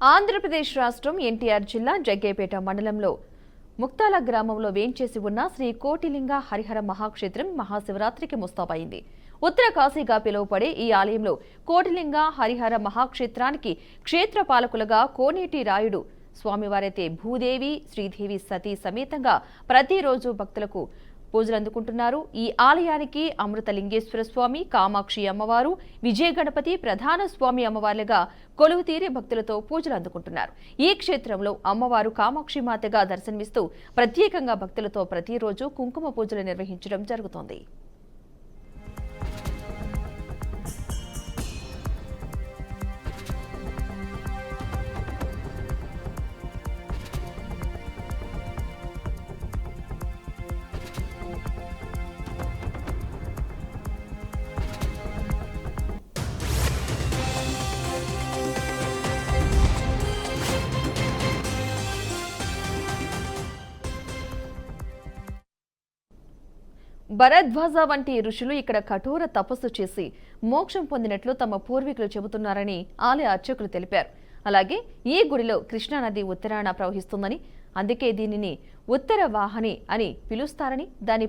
ఆంధ్రప్రదేశ్ రాష్ట్రం ఎన్టీఆర్ జిల్లా జగ్గయ్యపేట మండలంలో ముక్తాల గ్రామంలో వేంచేసి ఉన్న శ్రీ కోటిలింగ హరిహర మహాక్షేత్రం మహాశివరాత్రికి ముస్తాబైంది. ఉత్తర కాశీగా పిలువబడే ఈ ఆలయంలో కోటిలింగ హరిహర మహాక్షేత్రానికి క్షేత్రపాలకులుగా కోనేటి రాయుడు స్వామివారైతే భూదేవి శ్రీదేవి సతీ సమేతంగా ప్రతిరోజు భక్తులకు పూజలు అందుకుంటున్నారు. ఈ ఆలయానికి అమృతలింగేశ్వర స్వామి, కామాక్షి అమ్మవారు, విజయ గణపతి ప్రధాన స్వామి అమ్మవార్లుగా కొలువు తీరి భక్తులతో పూజలు అందుకుంటున్నారు. ఈ క్షేత్రంలో అమ్మవారు కామాక్షి మాతగా దర్శనమిస్తూ ప్రత్యేకంగా భక్తులతో ప్రతిరోజు కుంకుమ పూజలు నిర్వహించడం జరుగుతోంది. భరద్వాజ వంటి ఋషులు ఇక్కడ కఠోర తపస్సు చేసి మోక్షం పొందినట్లు తమ పూర్వీకులు చెబుతున్నారని ఆలయ అర్చకులు తెలిపారు. అలాగే ఈ గుడిలో కృష్ణానది ఉత్తరాన ప్రవహిస్తుందని, అందుకే దీనిని ఉత్తర వాహిని అని పిలుస్తారని, దాని